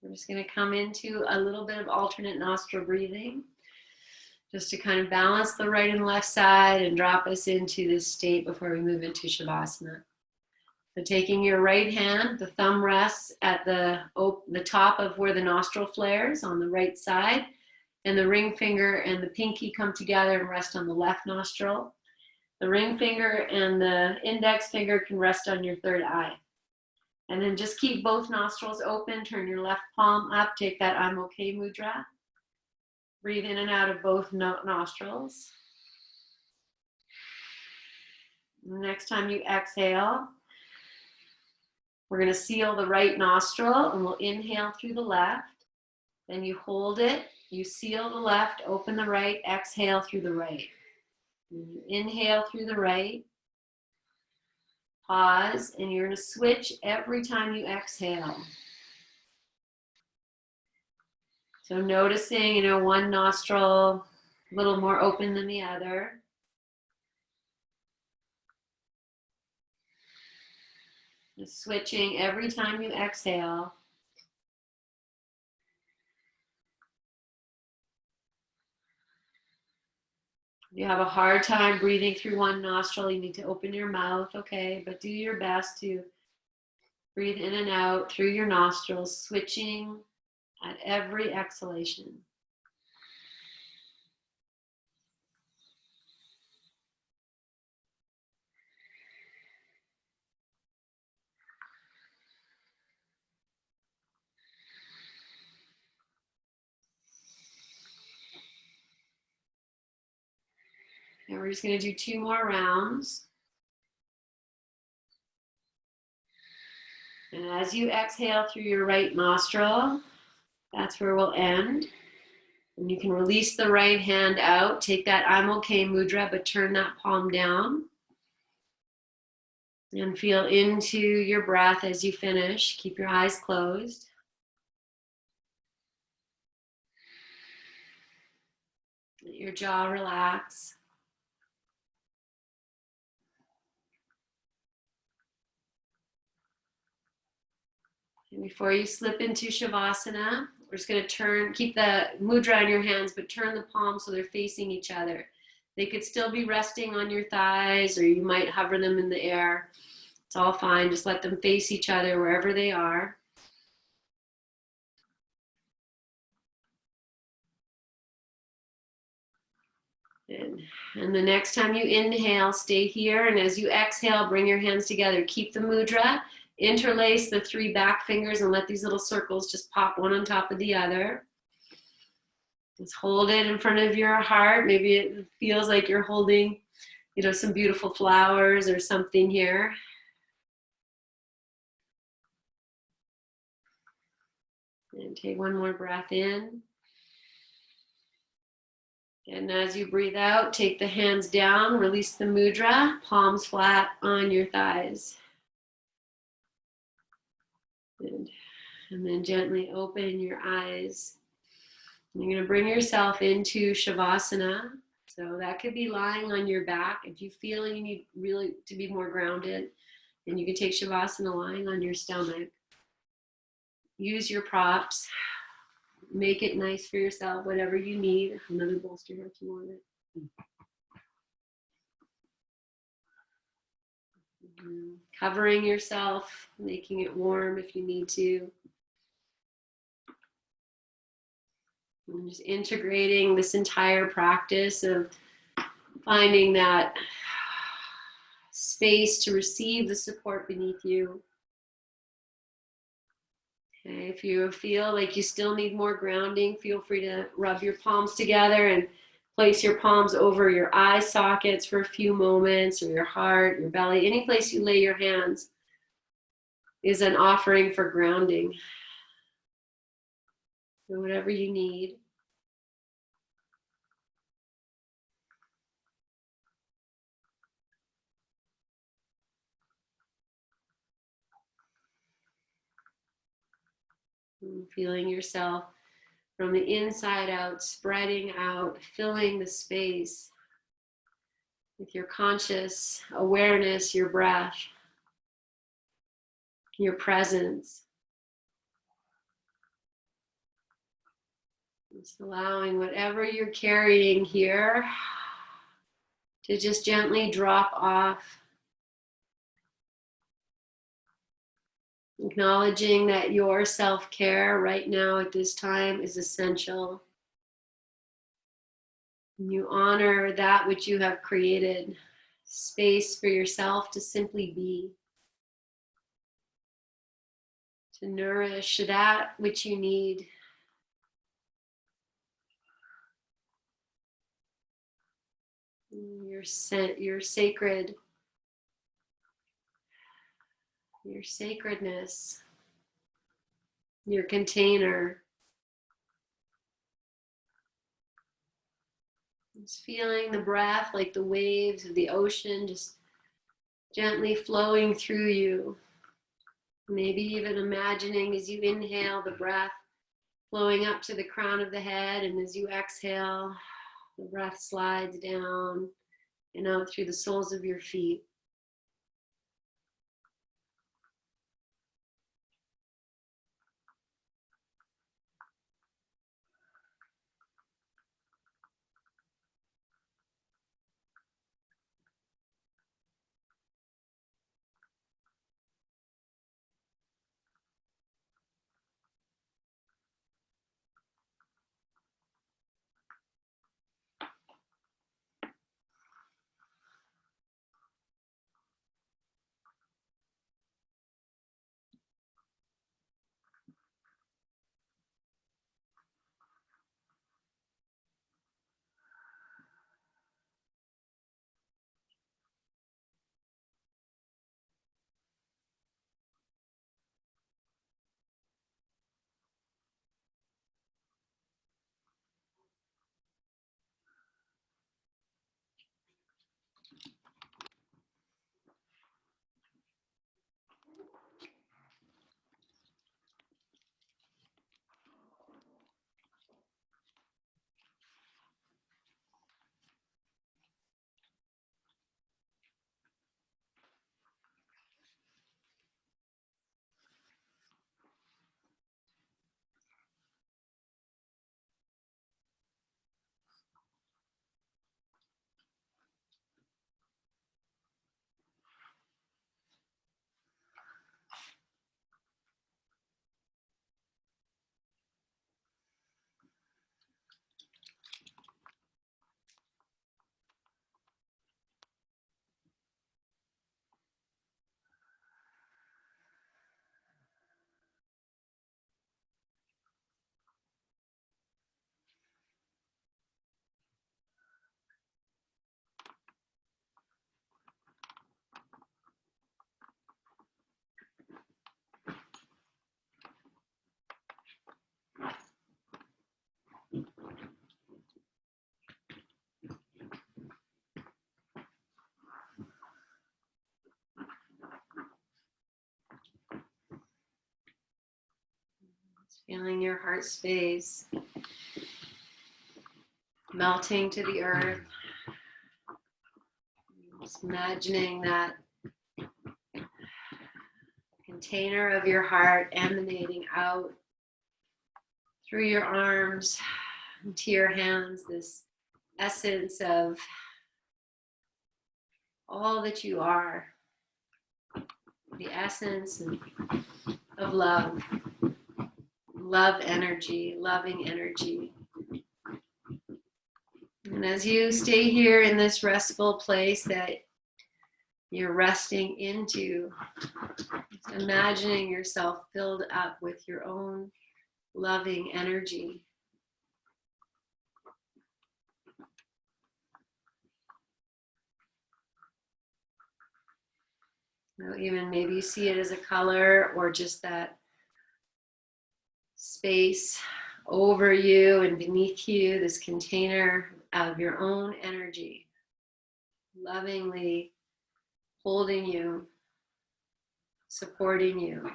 We're just going to come into a little bit of alternate nostril breathing, just to kind of balance the right and left side and drop us into this state before we move into Shavasana. So taking your right hand, the thumb rests at the top of where the nostril flares on the right side, and the ring finger and the pinky come together and rest on the left nostril. The ring finger and the index finger can rest on your third eye. And then just keep both nostrils open, turn your left palm up, take that I'm okay mudra. Breathe in and out of both nostrils. The next time you exhale, we're going to seal the right nostril and we'll inhale through the left. Then you hold it, you seal the left, open the right, exhale through the right. And you inhale through the right. Pause, and you're going to switch every time you exhale. So noticing, one nostril a little more open than the other. Just switching every time you exhale. If you have a hard time breathing through one nostril, you need to open your mouth, okay? But do your best to breathe in and out through your nostrils, switching at every exhalation. And we're just going to do 2 more rounds. And as you exhale through your right nostril, that's where we'll end. And you can release the right hand out. Take that I'm okay mudra, but turn that palm down. And feel into your breath as you finish. Keep your eyes closed. Let your jaw relax. And before you slip into Shavasana, we're just going to keep the mudra in your hands, but turn the palms so they're facing each other. They could still be resting on your thighs, or you might hover them in the air. It's all fine. Just let them face each other wherever they are. And the next time you inhale, stay here. And as you exhale, bring your hands together. Keep the mudra. Interlace the 3 back fingers and let these little circles just pop one on top of the other. Just hold it in front of your heart. Maybe it feels like you're holding, some beautiful flowers or something here. And take one more breath in. And as you breathe out, take the hands down, release the mudra, palms flat on your thighs. And then gently open your eyes. And you're going to bring yourself into Shavasana. So that could be lying on your back. If you feel you need really to be more grounded, then you can take Shavasana lying on your stomach. Use your props. Make it nice for yourself, whatever you need. Another bolster here if you want it. Covering yourself, making it warm if you need to. And just integrating this entire practice of finding that space to receive the support beneath you. Okay, if you feel like you still need more grounding, feel free to rub your palms together and place your palms over your eye sockets for a few moments, or your heart, your belly. Any place you lay your hands is an offering for grounding. So whatever you need. And feeling yourself from the inside out, spreading out, filling the space with your conscious awareness, your breath, your presence. Just allowing whatever you're carrying here to just gently drop off. Acknowledging that your self-care right now at this time is essential. You honor that which you have created, space for yourself to simply be, to nourish that which you need. Your sacred, your sacredness, your container. Just feeling the breath like the waves of the ocean just gently flowing through you. Maybe even imagining as you inhale the breath flowing up to the crown of the head, and as you exhale, the breath slides down and out through the soles of your feet. Feeling your heart space melting to the earth. Just imagining that container of your heart emanating out through your arms into your hands, this essence of all that you are, the essence of love, love energy, loving energy. And as you stay here in this restful place that you're resting into, imagining yourself filled up with your own loving energy. You know, even maybe you see it as a color or just that space over you and beneath you, this container of your own energy, lovingly holding you, supporting you.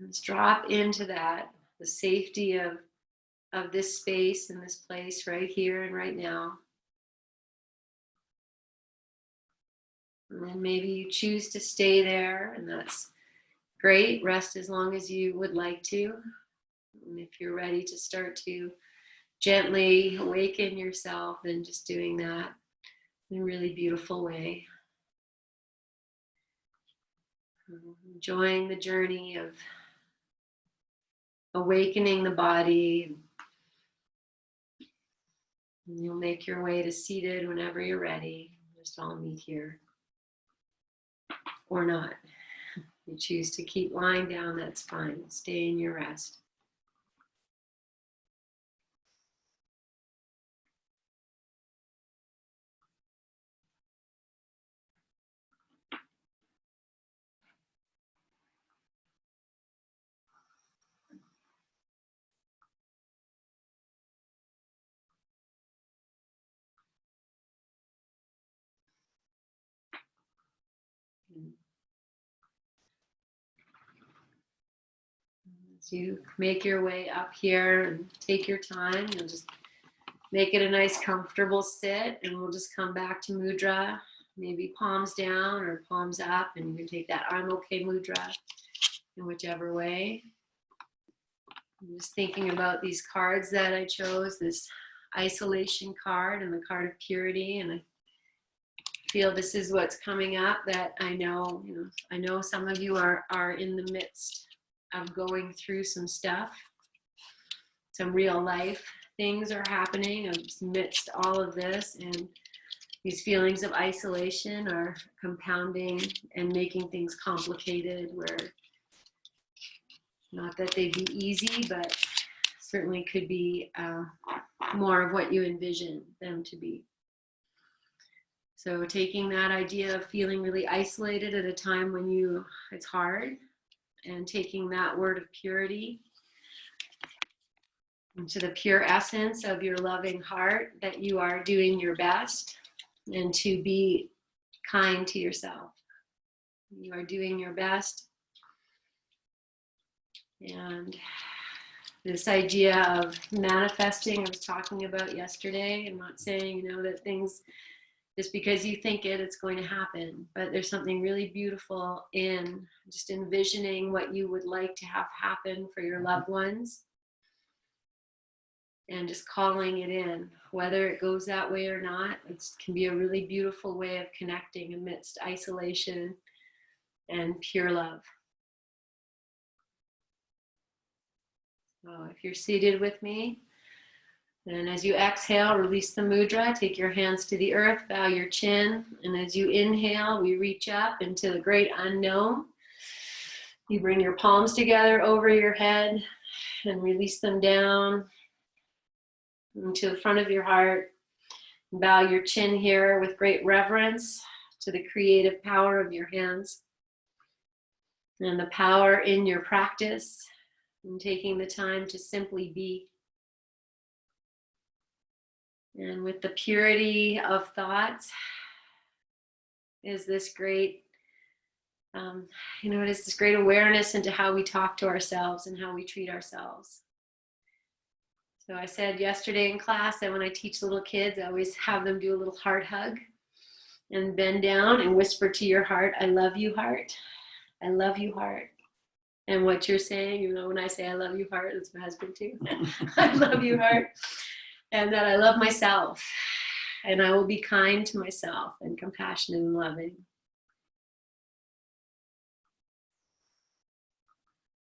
Let's drop into that, the safety of this space and this place right here and right now. And then maybe you choose to stay there, and that's great. Rest as long as you would like to. And if you're ready to start to gently awaken yourself, then just doing that in a really beautiful way. Enjoying the journey of awakening the body. And you'll make your way to seated whenever you're ready. Just all meet here. Or not. If you choose to keep lying down, that's fine. Stay in your rest. As you make your way up here and take your time, you'll just make it a nice comfortable sit, and we'll just come back to mudra, maybe palms down or palms up, and you can take that I'm okay mudra in whichever way. I'm just thinking about these cards that I chose, this isolation card and the card of purity, and I feel this is what's coming up, that I know some of you are in the midst of going through some stuff. Some real life things are happening amidst all of this, and these feelings of isolation are compounding and making things complicated, where not that they'd be easy, but certainly could be more of what you envision them to be. So taking that idea of feeling really isolated at a time when it's hard, and taking that word of purity into the pure essence of your loving heart, that you are doing your best, and to be kind to yourself. You are doing your best. And this idea of manifesting, I was talking about yesterday. I'm not saying, that things, just because you think it's going to happen, but there's something really beautiful in just envisioning what you would like to have happen for your loved ones, and just calling it in. Whether it goes that way or not, it can be a really beautiful way of connecting amidst isolation and pure love. So if you're seated with me, then as you exhale, release the mudra, take your hands to the earth, bow your chin, and as you inhale, we reach up into the great unknown. You bring your palms together over your head and release them down into the front of your heart. Bow your chin here with great reverence to the creative power of your hands and the power in your practice, and taking the time to simply be. And with the purity of thoughts is this great, it is this great awareness into how we talk to ourselves and how we treat ourselves. So I said yesterday in class that when I teach little kids, I always have them do a little heart hug and bend down and whisper to your heart, I love you, heart. I love you, heart. And what you're saying, when I say I love you, heart, that's my husband too. I love you, heart. And that I love myself. And I will be kind to myself and compassionate and loving.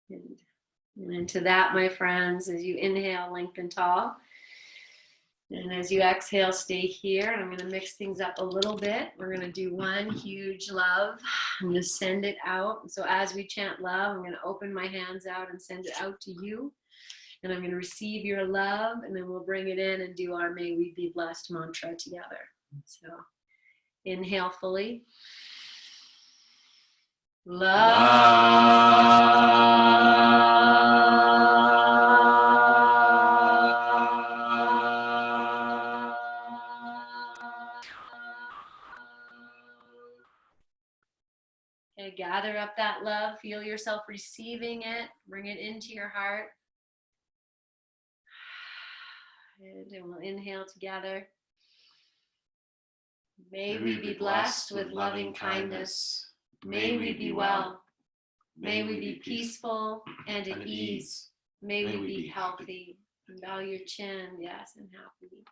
And into that, my friends, as you inhale, lengthen tall. And as you exhale, stay here. I'm going to mix things up a little bit. We're going to do one huge love. I'm going to send it out. So as we chant love, I'm going to open my hands out and send it out to you. And I'm going to receive your love, and then we'll bring it in and do our May We Be Blessed mantra together. So inhale fully. Okay, gather up that love. Feel yourself receiving it. Bring it into your heart. And we'll inhale together. May we be blessed with loving kindness. May we be well. May we be peaceful and at ease. May we be healthy. And bow your chin, yes, and happy.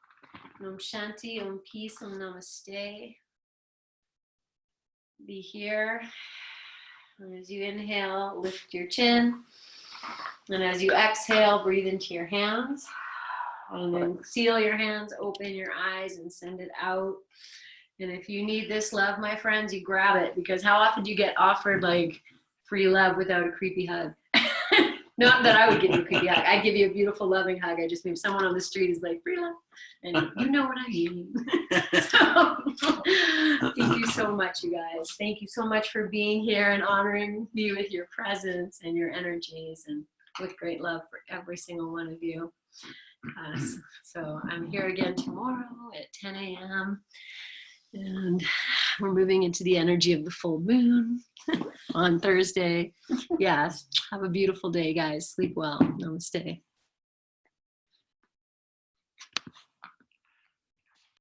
Om Shanti, Om Peace, Om Namaste. Be here. And as you inhale, lift your chin. And as you exhale, breathe into your hands. And then seal your hands, open your eyes, and send it out. And if you need this love, my friends, you grab it. Because how often do you get offered like free love without a creepy hug? Not that I would give you a creepy hug. I'd give you a beautiful, loving hug. I just mean someone on the street is like, free love. And you know what I mean. So, thank you so much, you guys. Thank you so much for being here and honoring me with your presence and your energies, and with great love for every single one of you. So I'm here again tomorrow at 10 a.m. And we're moving into the energy of the full moon on Thursday. Yes. Have a beautiful day, guys. Sleep well. Namaste.